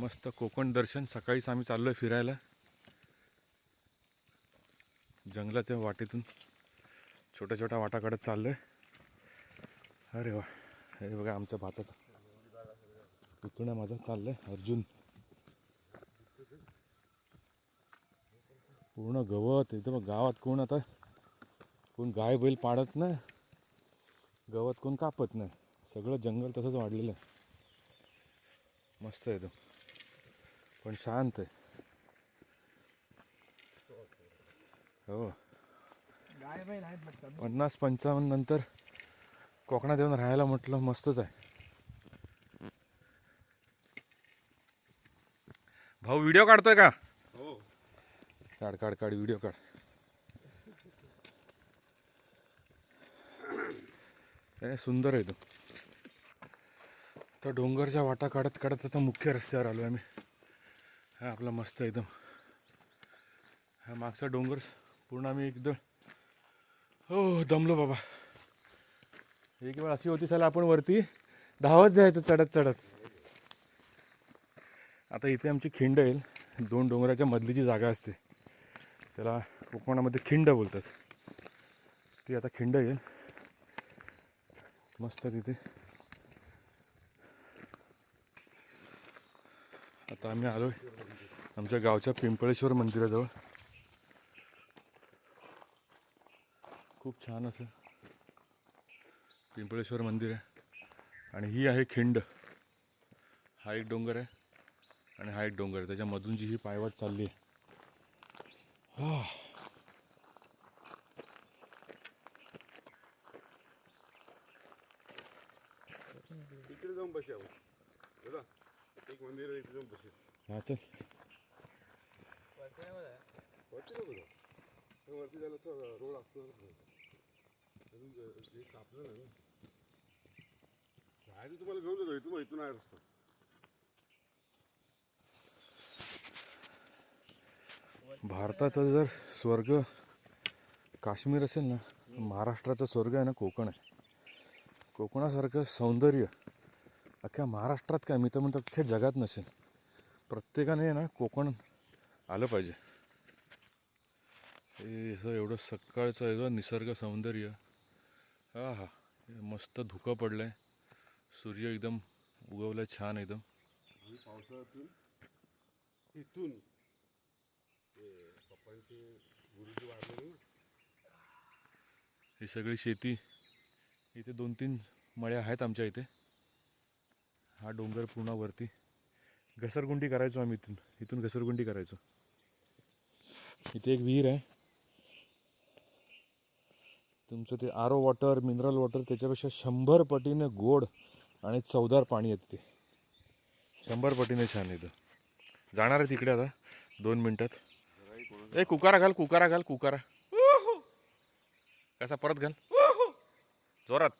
मस्त कोकण दर्शन. सकाळीच आम्ही चाललोय फिरायला जंगलाच्या वाटेतून, छोट्या छोट्या वाटा काढत चाललोय. अरे वा, हे बघा आमच्या भाताचा पुतण्या माझा चाललाय अर्जुन. पूर्ण गवत एकदम. गावात कोण आता कोण गाय बैल पाडत नाही, गवत कोण कापत नाही, सगळं जंगल तसंच वाढलेलं आहे. मस्त एकदम, पण शांत आहे. हो, 50-55 नंतर कोकणात येऊन राहायला म्हटलं मस्तच आहे. भाऊ व्हिडिओ काढतोय का? हो, काढ काढ काढ, व्हिडिओ काढ. हे सुंदर आहे तो. तर डोंगरच्या वाटा काढत काढत आता मुख्य रस्त्यावर आलो आम्ही. हा आपला मस्त एकदम. हा मागचा डोंगर पूर्ण आम्ही एकदम हो दमलो बाबा. एक वेळ अशी होती साला आपण वरती धावत जायचं चढत चढत. आता इथे आमची खिंड येईल. 2 डोंगराच्या मधली जी जागा असते त्याला कोकणामध्ये खिंड बोलतात. ती आता खिंड येईल मस्त तिथे. आता आम्ही आलोय आमच्या गावच्या पिंपळेश्वर मंदिराजवळ. खूप छान असं पिंपळेश्वर मंदिर आहे. आणि ही आहे खिंड. हा एक डोंगर आहे आणि हा एक डोंगर आहे, त्याच्यामधून जी ही पायवाट चालली आहे. इकडे जाऊन बसावं बघा, एक मंदिर आहे, इकडे जाऊन बसेल. हा चल. वरती नको जाऊ, वरती झालं तर रोड असणार अजून जे कापलं ना बाहेर तुम्हाला घेऊन जातो. इथून आहे रस्ता. भारताचं जर स्वर्ग काश्मीर असेल ना, महाराष्ट्राचं स्वर्ग आहे ना कोकण आहे. कोकणासारखं सौंदर्य अख्ख्या महाराष्ट्रात काय, मी तर म्हणतो अख्ख्या जगात नसेल. प्रत्येकाने ना कोकण आलं पाहिजे. हे असं एवढं सकाळचं एवढं निसर्ग सौंदर्य. हा हा, मस्त धुकं पडलं आहे, सूर्य एकदम उगवलं आहे छान एकदम. आणि पावसाळ्यातून इथून पप्पांचे गुरुजी वाढले ना, ही सगळी शेती. इथे 2-3 मळ्या आहेत आमच्या इथे. हा डोंगर पूर्ण वरती घसरगुंडी करायचो आम्ही. इथून घसरगुंडी करायचो. इथे एक विहीर आहे. तुमचं ते आरो वॉटर, मिनरल वॉटर त्याच्यापेक्षा 100 पटीने गोड आणि चवदार पाणी येतं. ते 100 पटीने छान येतं. जाणार आहे तिकडे आता 2 मिनिटात. ए कुकारा घाल, कुकारा घाल, कुकारा कसा परत घाल जोरात.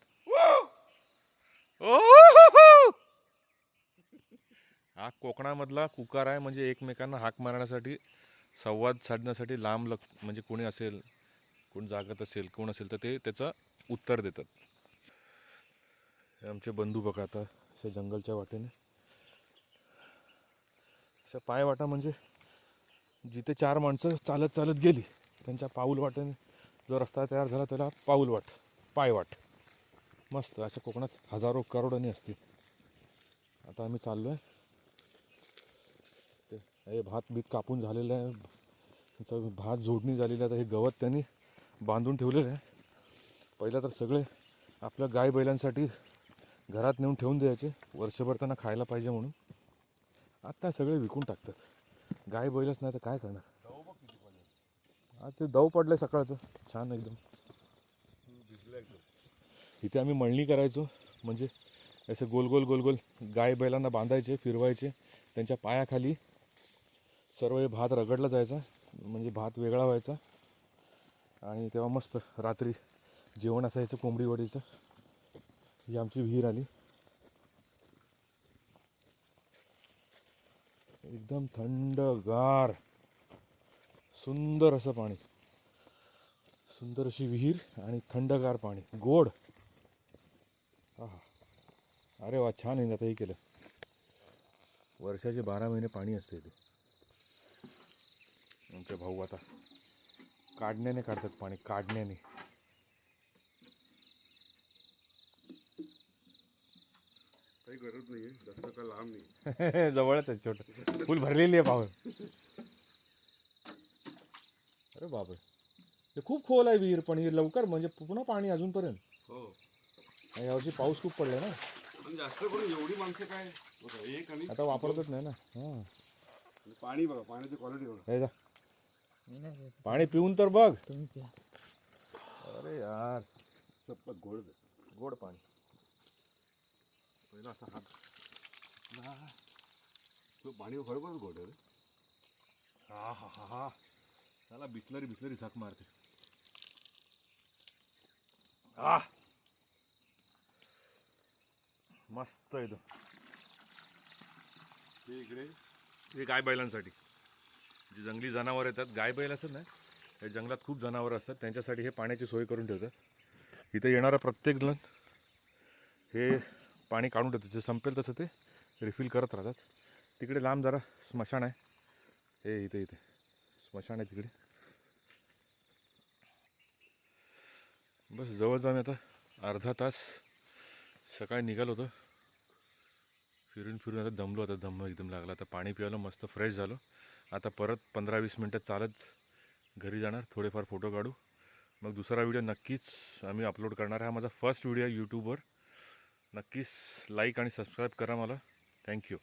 हा कोकणामधला कुकार आहे. म्हणजे एकमेकांना हाक मारण्यासाठी, संवाद साधण्यासाठी लांब म्हणजे कोणी असेल, कोण जागत असेल, कोण असेल तर ते त्याचं उत्तर देतात. हे आमचे बंधू बघा आता अशा जंगलच्या वाटेने, अशा पायवाटा म्हणजे जिथे 4 माणसं चालत चालत गेली त्यांच्या पाऊल वाटेने जो रस्ता तयार झाला त्याला पाऊलवाट, पायवाट. मस्त. अशा कोकणात हजारो करोडोनी असतील. आता आम्ही चाललो आहे. हे भात बीत कापून झालेलं आहे, भात जोडणी झालेली आहे. आता हे गवत त्यांनी बांधून ठेवलेलं आहे. पहिलं तर सगळे आपल्या गाय बैलांसाठी घरात नेऊन ठेवून द्यायचे, वर्षभर त्यांना खायला पाहिजे म्हणून. आता सगळे विकून टाकतात. गाय बैलच नाही तर काय करणार. आज ते दव पडलं आहे सकाळचं छान एकदम. इथे आम्ही मळणी करायचो. म्हणजे असे गोल गोल गोल गोल गाय बैलांना बांधायचे, फिरवायचे. त्यांच्या पायाखाली सर्व हे भात रगडला जायचा, म्हणजे भात वेगळा व्हायचा. आणि तेव्हा मस्त रात्री जेवण असायचं कोंबडी वडीचं. ही आमची विहीर आली. एकदम थंडगार सुंदर असं पाणी, सुंदर अशी विहीर आणि थंडगार पाणी, गोड. हा, अरे वा छान आहे. आता हे केलं वर्षाचे 12 महिने पाणी असते इथे. आमचे भाऊ आता काढण्याने काढतात पाणी, काढण्याने. काही गरज नाही आहे, जास्त का लांब नाही. जवळच आहे, छोटं फुल भरलेली आहे पावर. अरे बापरे, हे खूप खोल आहे विहीर, पण हे लवकर म्हणजे पुन्हा पाणी अजूनपर्यंत. हो, आणि यावर्षी पाऊस खूप पडलाय ना, पण जास्त करून एवढी माणसं काय बघा, एक आणि आता वापरतच नाही ना. हां, पाणी बघा, पाण्याची क्वालिटी बघा. हे जा, मी नाही घेत. पाणी पिऊन तर बघ. तुम्ही प्या. अरे यार, चप्पत गोड आहे. गोड पाणी. पहिला असा हात तो पाणी खरोखरच गोड आहे रे. हा हा हा हा, त्याला बिस्लरी बिस्लरी झाक मारते. आ, मस्त एकदम. ते इकडे हे गाय बैलांसाठी, जे जंगली जनावर येतात, गाय बैल असत ना, हे जंगलात खूप जनावर असतात, त्यांच्यासाठी हे पाण्याची सोय करून ठेवतात. इथे येणारा प्रत्येक जण हे पाणी काढून ठेवतात, जे संपेल तसं ते रिफिल करत राहतात. तिकडे लांब जरा स्मशान आहे, हे इथे इथे स्मशान आहे तिकडे. बस जवळ जाऊन आता अर्धा तास सकाळी निघालो होतो, फिरून फिरून आता दमलो, आता दम एकदम लागला. आता पाणी प्यायला मस्त फ्रेश झालो. आता परत 15-20 मिनटं चालत घरी जाणार, थोडेफार फोटो काढू, मग दुसरा व्हिडिओ नक्कीच आम्ही अपलोड करणार. हा माझा फर्स्ट व्हिडिओ आहे यूट्यूबवर. नक्कीच लाईक आणि सबस्क्राईब करा मला. थँक्यू.